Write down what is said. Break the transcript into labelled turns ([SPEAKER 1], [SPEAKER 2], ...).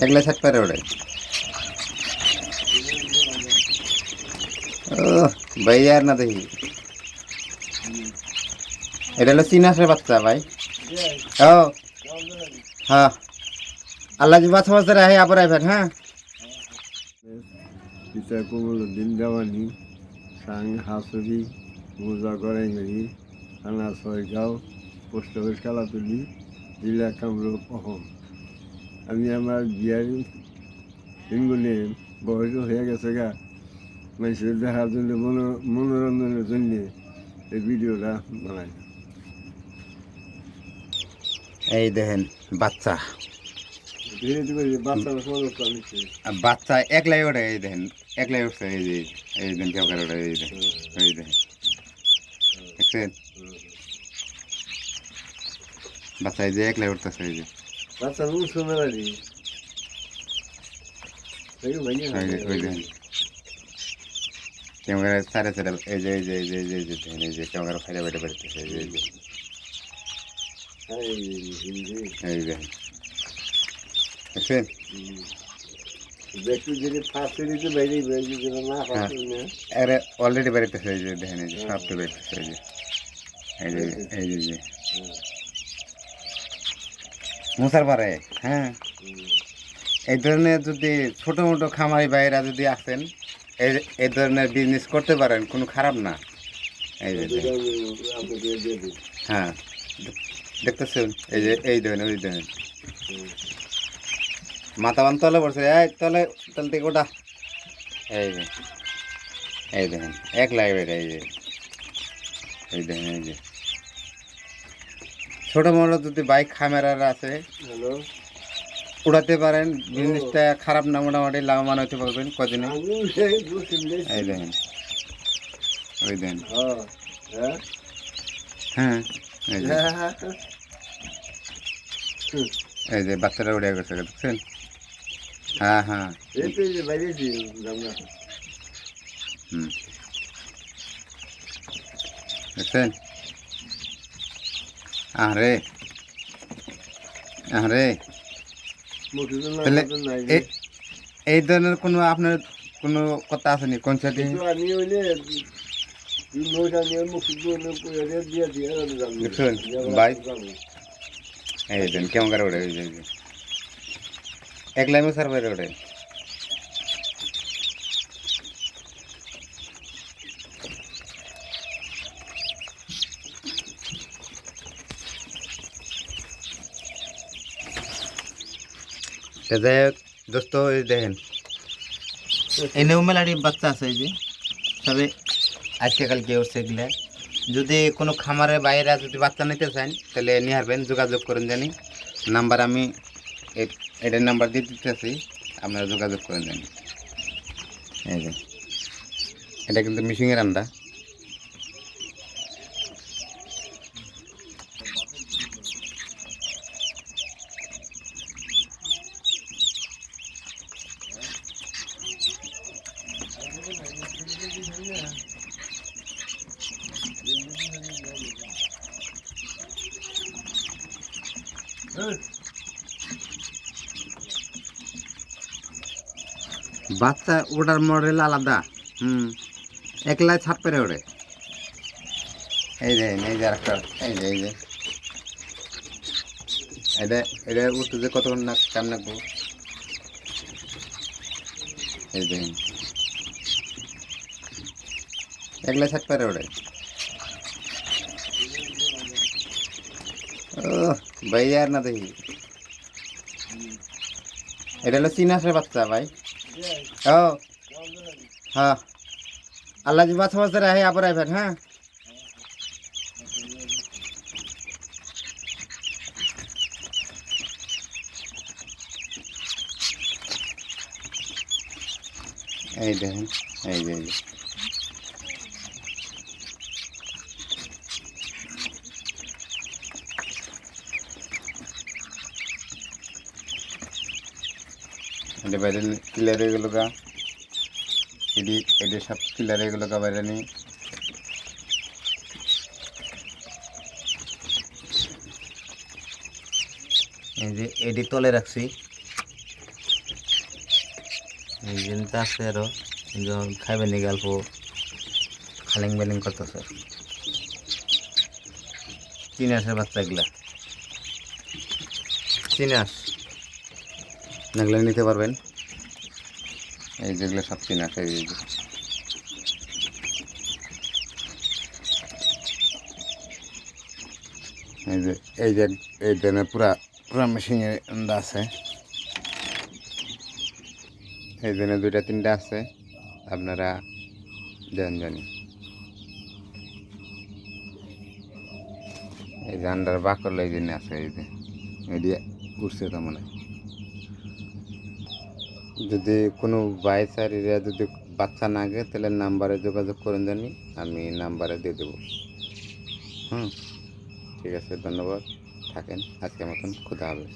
[SPEAKER 1] একলা ছাট পারে ওড়ে। ও ভাই আর না দেখি এটা হলো চিনাসের বাচ্চা ভাই। ও হ্যাঁ আল্লাহ জি বাচ্চা বাচ্চা রাহে আবার আইবেন হ্যাঁ।
[SPEAKER 2] পিতা কমলুদ্দিন দেওয়ানি সাং হাসুরি মোজা গড়াইমারি থানা ছয়গাঁও পোস্ট অফিস কালাতুলি জেলা কামরূপ অসম। আমি আমার বিয়ার দিনগুলি বয়স হয়ে গেছে গা, মানুষের দেখার জন্য মনোরঞ্জনের জন্য এই ভিডিওটা বানাই।
[SPEAKER 1] এই দেখেন বাচ্চা
[SPEAKER 2] ধীরে ধীরে বাচ্চারা সমস্যা নিচ্ছে।
[SPEAKER 1] বাচ্চা একলাই ওঠে। এই দেখেন একলাই উঠছে। এই যে এই দেখেন কেউ কারো ওঠে। এই দেখেন এই দেখেন দেখছেন বাচ্চা এই যে একলাই উঠতেছে। এই যে
[SPEAKER 2] বাচ্চা উঠছে না রে,
[SPEAKER 1] ওই দেখেন কেউ কারো সাড়ে সাড়ে। এই যে এই যে এই যে এই যে এই যে দেখেন এই যে কেউ কারো খাইলে বেটে বেড়তেছে। এই যে এই যে এই দেখেন দেখছেন।
[SPEAKER 2] একটু যদি ফার্স্টে দিতে বাইরে যদি না
[SPEAKER 1] হ্যাঁ
[SPEAKER 2] ফার্স্টে না
[SPEAKER 1] আরে অলরেডি বেড়েতেছে। এই যে দেখেন এই যে সবটা বেড়েতেছে। এই যে এই যে এই যে মশার পারে। হ্যাঁ এই ধরনের যদি ছোটো মোটো খামারি ভাইয়েরা যদি আসেন এই এই ধরনের বিজনেস করতে পারেন, কোনো খারাপ না। এই যে
[SPEAKER 2] আপনাকে দিয়ে দিই।
[SPEAKER 1] হ্যাঁ দেখতেছেন এই যে এই ধরেন ওই ধরেন মাথা বান তলে পড়ছে। এই তলে তল থেকে ওটা এই দেখেন এক লাইব্রেরি। এই যে এই দেখেন এই যে ছোটো মোটো যদি বাইক খামারার আছে
[SPEAKER 2] হ্যালো,
[SPEAKER 1] উড়াতে পারেন, বিজনেসটা খারাপ না, মোটামুটি লাভবান হতে পারবেন কদিনে। এই দেখেন ওই দেখেন হ্যাঁ এই যে এই যে বাচ্চারা উড়ে গেছে দেখছেন। হ্যাঁ হ্যাঁ হুম দেখছেন। আরে আরে তাহলে এই ধরনের কোনো আপনার কোনো কথা আছে নি কোন সাথে? দেখছেন ভাই এই দেন কেমন করে ওঠে। এই যে এক লাইমে সার বাইরে ওঠে। যাই হোক দোস্ত এই দেখেন এনেও মেলারই বাচ্চা আছে। এই যে তবে আজকে কালকে উঠছে এগুলা। যদি কোনো খামারের বাইরে যদি বাচ্চা নিতে চান তাহলে নিয়ে আসবেন, যোগাযোগ করেন। জানি নাম্বার আমি এটার নাম্বার দিয়ে দিতেছি, আপনারা যোগাযোগ করেন জানি। এই যে এটা কিন্তু মিশিংয়ের আন্ডা। বাচ্চা ওটার মডেল আলাদা। একলাই ছাপ পেরে ওঠে। এই যে এই যে আরেকটা এই যে এই যে এটা এটা উঠতে যে কতক্ষণ না টাইম লাগবো। এই দেখেন একলাই ছাপ পেরে ওঠে। ও ভাই আর না দেখি এটা হলো চিনাসের বাচ্চা ভাই। ও হ্যাঁ আল্লাহ জি বাচ্চা বাচ্চা রাহে আবার আইবেন হ্যাঁ। এই দেখেন এই যে এই যে এটা বাইরে ক্লিয়ার হয়ে গেল গা। এটি সব ক্লিয়ার হয়ে গেল গা বাইরে নিয়ে। এই যে এটি তলে রাখছি। এই জিনিসটা আছে আরও খাইবেন নি গল্প খালিং বেলিং করতেছে চিনাসের বাচ্চাগুলা চিনাস এগুলো নিতে পারবেন এই যেগুলো সব চিনাস এই যে এই জন্য পুরা পুরা মেশিনের আছে এই জন্য 2-3টা আছে আপনারা দেন জানি এই যে আন্ডার বাকল এই জন্য আছে এই যে এদিকে উঠছে তো মনে হয়। যদি কোনো বাইসারিরা যদি বাচ্চা না গে তাহলে নাম্বারে যোগাযোগ করেন জানি আমি নাম্বারে দিয়ে দেবো। ঠিক আছে, ধন্যবাদ, থাকেন আজকের মতন, খুদা হাফেজ।